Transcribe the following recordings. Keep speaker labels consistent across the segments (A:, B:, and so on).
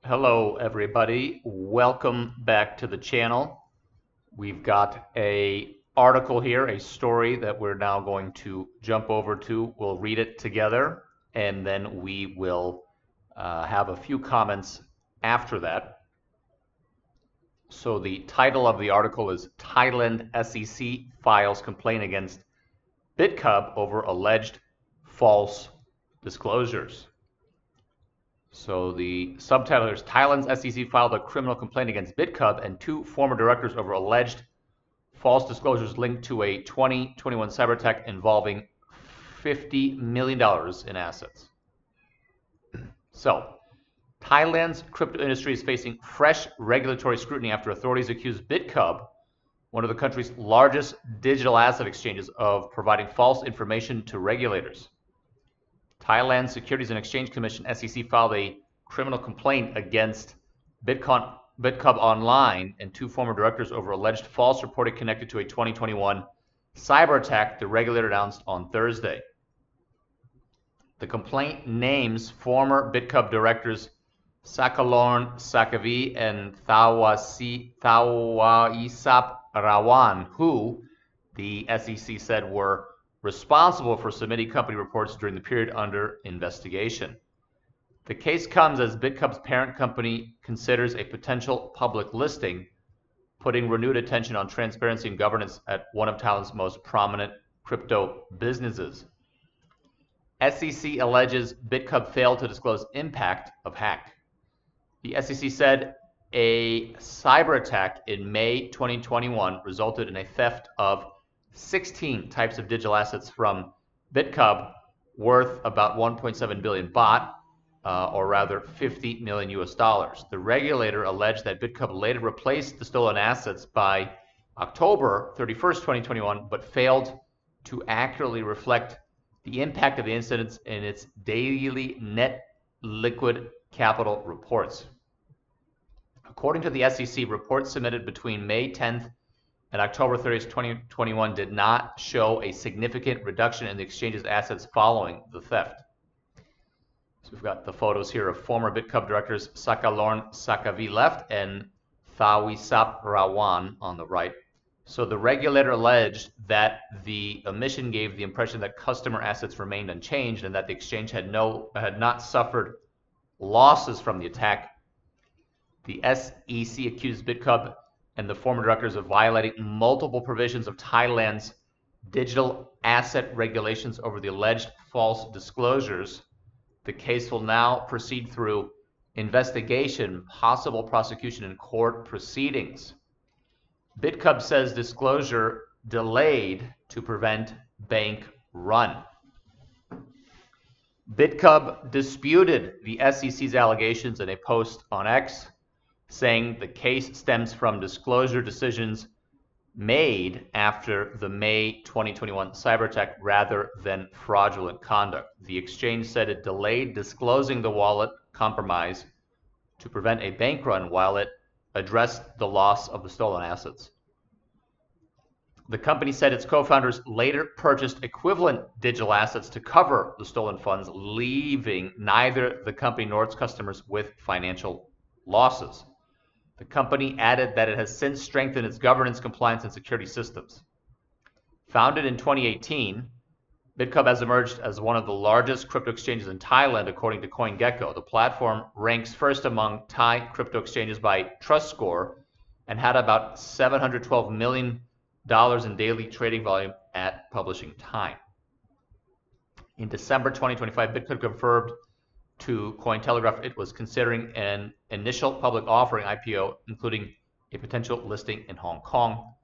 A: Hello everybody, welcome back to the channel. We've got a article here, a story that we're now going to jump over to. We'll read it together and then we will have a few comments after that. So the title of the article is Thailand SEC files complaint against Bitkub over alleged false disclosures. So the subtitle is Thailand's SEC filed a criminal complaint against Bitkub and two former directors over alleged false disclosures linked to a 2021 cyber attack involving $50 million in assets. So Thailand's crypto industry is facing fresh regulatory scrutiny after authorities accuse Bitkub, one of the country's largest digital asset exchanges, of providing false information to regulators. Thailand Securities and Exchange Commission (SEC) filed a criminal complaint against Bitkub Online and two former directors over alleged false reporting connected to a 2021 cyber attack, the regulator announced on Thursday. The complaint names former Bitkub directors Sakolkorn, Sakavee, and Thaweesap Rawan, who the SEC said were responsible for submitting company reports during the period under investigation. The case comes as Bitkub's parent company considers a potential public listing, putting renewed attention on transparency and governance at one of Thailand's most prominent crypto businesses. SEC alleges Bitkub failed to disclose impact of hack. The SEC said a cyber attack in May 2021 resulted in a theft of 16 types of digital assets from Bitkub worth about 1.7 billion baht, or rather $50 million US. The regulator alleged that Bitkub later replaced the stolen assets by October 31st, 2021, but failed to accurately reflect the impact of the incidents in its daily net liquid capital reports. According to the SEC, reports submitted between May 10th and October 30th, 2021 did not show a significant reduction in the exchange's assets following the theft. So we've got the photos here of former Bitkub directors Sakolkorn Sakavee left and Thaweesap Rawan on the right. So the regulator alleged that the omission gave the impression that customer assets remained unchanged and that the exchange had not suffered losses from the attack. The SEC accused Bitkub and the former directors of violating multiple provisions of Thailand's digital asset regulations over the alleged false disclosures. The case will now proceed through investigation, possible prosecution, and court proceedings. Bitkub says disclosure delayed to prevent bank run. Bitkub disputed the SEC's allegations in a post on X, saying the case stems from disclosure decisions made after the May 2021 cyber attack rather than fraudulent conduct. The exchange said it delayed disclosing the wallet compromise to prevent a bank run while it addressed the loss of the stolen assets. The company said its co-founders later purchased equivalent digital assets to cover the stolen funds, leaving neither the company nor its customers with financial losses. The company added that it has since strengthened its governance, compliance, and security systems. Founded in 2018, Bitkub has emerged as one of the largest crypto exchanges in Thailand, according to CoinGecko. The platform ranks first among Thai crypto exchanges by trust score and had about $712 million in daily trading volume at publishing time. In December 2025, Bitkub confirmed to Cointelegraph it was considering an initial public offering IPO, including a potential listing in Hong Kong.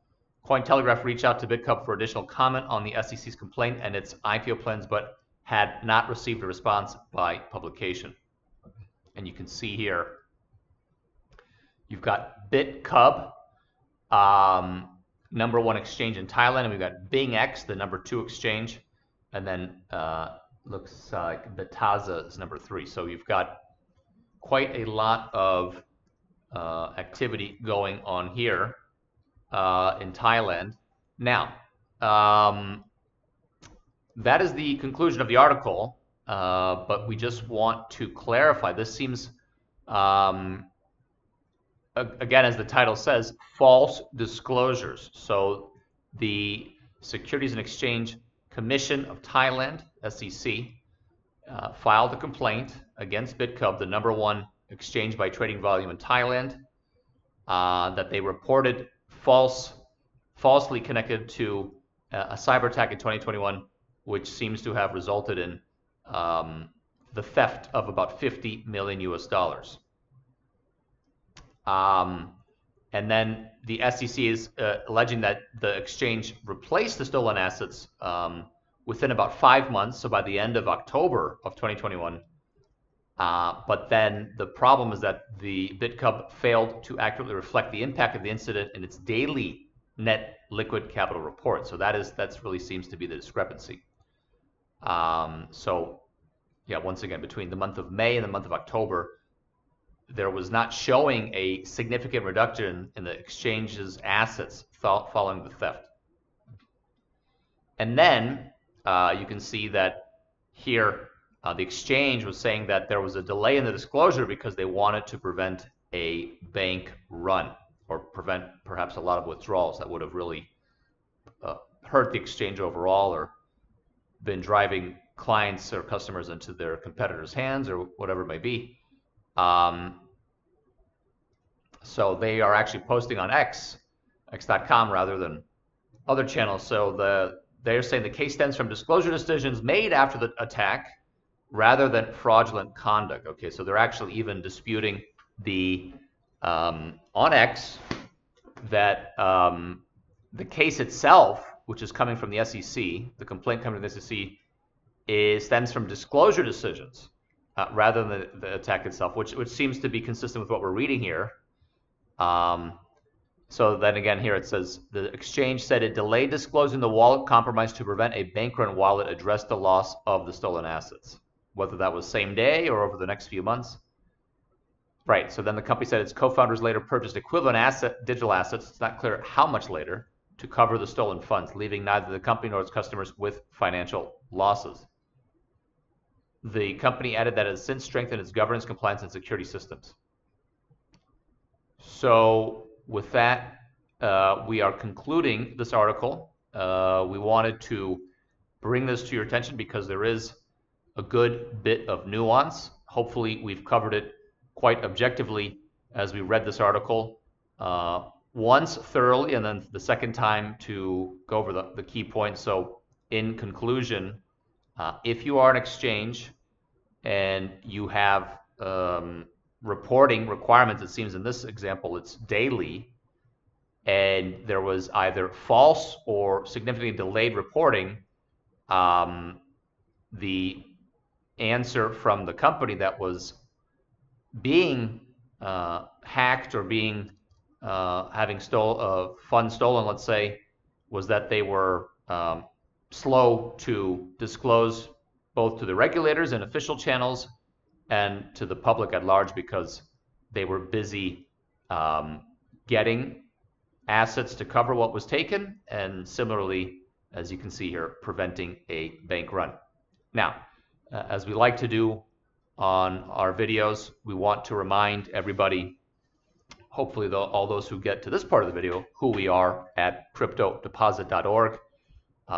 A: Cointelegraph reached out to Bitkub for additional comment on the SEC's complaint and its IPO plans, but had not received a response by publication. And you can see here, you've got Bitkub, number one exchange in Thailand, and we've got BingX, the number two exchange, and then looks like Betaza is number three. So you've got quite a lot of activity going on here in Thailand. Now, that is the conclusion of the article, but we just want to clarify. This seems Again, as the title says, false disclosures. So the Securities and Exchange Commission of Thailand, SEC, filed a complaint against Bitkub, the #1 exchange by trading volume in Thailand, that they reported falsely connected to a cyber attack in 2021, which seems to have resulted in the theft of about $50 million US. And then the SEC is alleging that the exchange replaced the stolen assets within about 5 months, so by the end of October of 2021. But then the problem is that the Bitkub failed to accurately reflect the impact of the incident in its daily net liquid capital report. So that's really seems to be the discrepancy. So yeah, once again, between the month of May and the month of October, there was not showing a significant reduction in the exchange's assets following the theft. And then you can see that here the exchange was saying that there was a delay in the disclosure because they wanted to prevent a bank run, or prevent perhaps a lot of withdrawals that would have really hurt the exchange overall, or been driving clients or customers into their competitors' hands, or whatever it may be. So they are actually posting on x.com rather than other channels. So they're saying the case stems from disclosure decisions made after the attack rather than fraudulent conduct. Okay, so they're actually even disputing the on X that the case itself, which is coming from the SEC, the complaint coming from the SEC, stems from disclosure decisions rather than the attack itself, which seems to be consistent with what we're reading here. So then again, here it says the exchange said it delayed disclosing the wallet compromised to prevent a bank run while it addressed the loss of the stolen assets, whether that was same day or over the next few months. Right, so then the company said its co-founders later purchased equivalent digital assets, it's not clear how much later, to cover the stolen funds, leaving neither the company nor its customers with financial losses. The company added that it has since strengthened its governance, compliance, and security systems. So with that, we are concluding this article. We wanted to bring this to your attention because there is a good bit of nuance. Hopefully we've covered it quite objectively as we read this article once thoroughly, and then the second time to go over the key points. So in conclusion, if you are an exchange and you have reporting requirements, it seems in this example it's daily, and there was either false or significantly delayed reporting, the answer from the company that was being hacked or being having funds stolen, let's say, was that they were slow to disclose both to the regulators and official channels and to the public at large because they were busy getting assets to cover what was taken, and similarly, as you can see here, preventing a bank run. Now, as we like to do on our videos, we want to remind everybody, hopefully all those who get to this part of the video, who we are at cryptodeposit.org.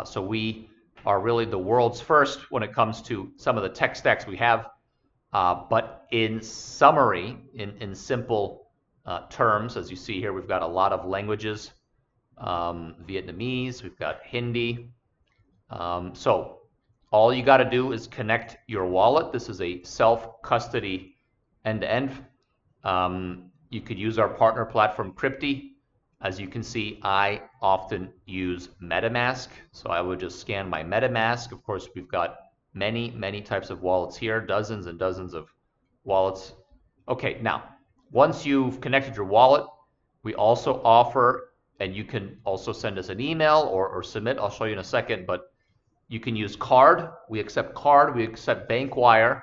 A: So we are really the world's first when it comes to some of the tech stacks we have. But in summary, in simple terms, as you see here, we've got a lot of languages, Vietnamese, we've got Hindi. So all you got to do is connect your wallet. This is a self-custody end-to-end. You could use our partner platform, Crypti. As you can see, I often use MetaMask. So I would just scan my MetaMask. Of course, we've got many, many types of wallets here, dozens and dozens of wallets. Okay, now, once you've connected your wallet, we also offer, and you can also send us an email or submit, I'll show you in a second, but you can use card. We accept card, we accept bank wire,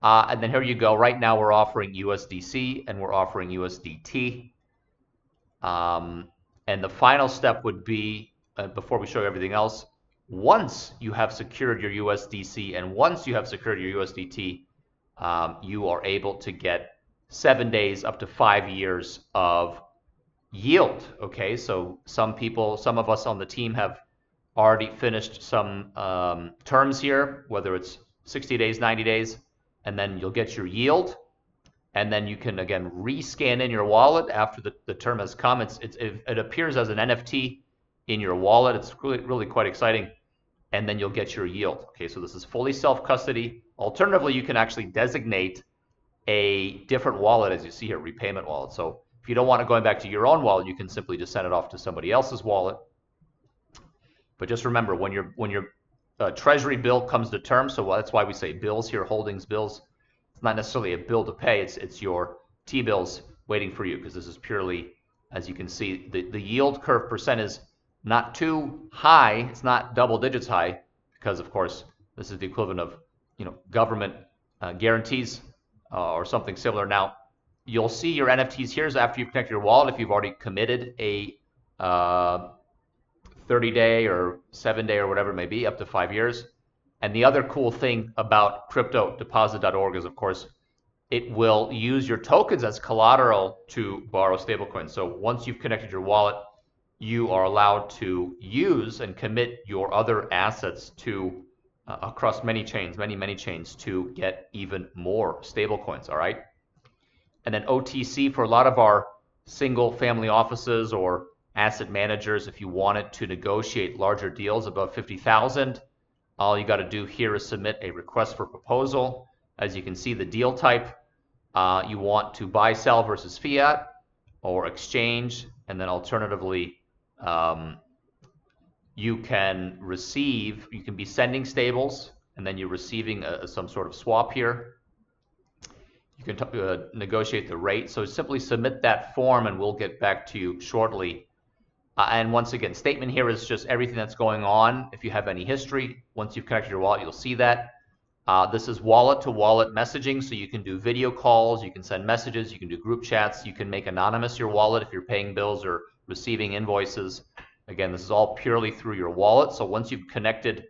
A: and then here you go. Right now we're offering USDC and we're offering USDT. And the final step would be, before we show you everything else, once you have secured your USDC and once you have secured your USDT, you are able to get 7 days up to 5 years of yield. Okay, so some of us on the team have already finished some terms here, whether it's 60 days, 90 days, and then you'll get your yield. And then you can, again, rescan in your wallet after the term has come. It appears as an NFT in your wallet. It's really quite exciting. And then you'll get your yield. Okay, so this is fully self-custody. Alternatively, you can actually designate a different wallet, as you see here, repayment wallet. So if you don't want it going back to your own wallet, you can simply just send it off to somebody else's wallet. But just remember, when your treasury bill comes to term, so that's why we say bills here, holdings bills. It's not necessarily a bill to pay. It's your T-bills waiting for you, because this is purely, as you can see, the yield curve percent is not too high. It's not double digits high, because of course this is the equivalent of government guarantees or something similar. Now you'll see your NFTs here is after you've connected your wallet, if you've already committed a 30-day or 7-day or whatever it may be, up to 5 years. And the other cool thing about cryptodeposit.org is, of course, it will use your tokens as collateral to borrow stablecoins. So once you've connected your wallet, you are allowed to use and commit your other assets to across many chains, many chains, to get even more stablecoins. All right. And then OTC for a lot of our single family offices or asset managers, if you wanted to negotiate larger deals above 50,000, all you got to do here is submit a request for proposal. As you can see, the deal type, you want to buy, sell versus fiat or exchange, and then alternatively, you can be sending stables, and then you're receiving some sort of swap here. You can negotiate the rate. So simply submit that form, and we'll get back to you shortly. And once again, statement here is just everything that's going on. If you have any history, once you've connected your wallet, you'll see that. This is wallet-to-wallet messaging, so you can do video calls, you can send messages, you can do group chats, you can make anonymous your wallet if you're paying bills or receiving invoices. Again, this is all purely through your wallet. So once you've connected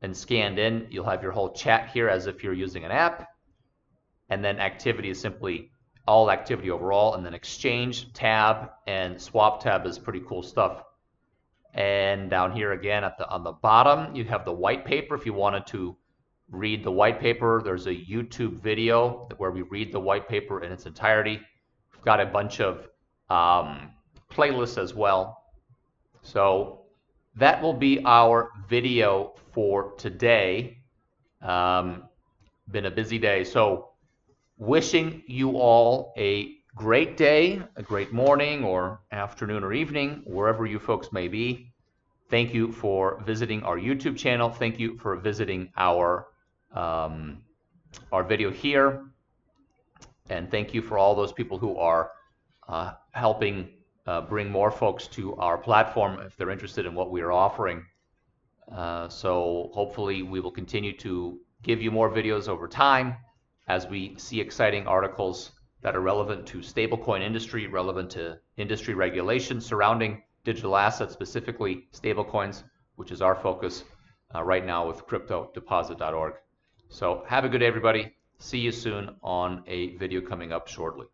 A: and scanned in, you'll have your whole chat here as if you're using an app. And then activity is simply all activity overall, and then exchange tab and swap tab is pretty cool stuff. And down here again on the bottom, you have the white paper. If you wanted to read the white paper, there's a YouTube video where we read the white paper in its entirety. We've got a bunch of playlists as well. So that will be our video for today. Been a busy day. So wishing you all a great day, a great morning or afternoon or evening, wherever you folks may be. Thank you for visiting our YouTube channel. Thank you for visiting our video here. And thank you for all those people who are helping bring more folks to our platform if they're interested in what we are offering. So hopefully we will continue to give you more videos over time as we see exciting articles that are relevant to stablecoin industry, relevant to industry regulations surrounding digital assets, specifically stablecoins, which is our focus right now with cryptodeposit.org. So have a good day, everybody. See you soon on a video coming up shortly.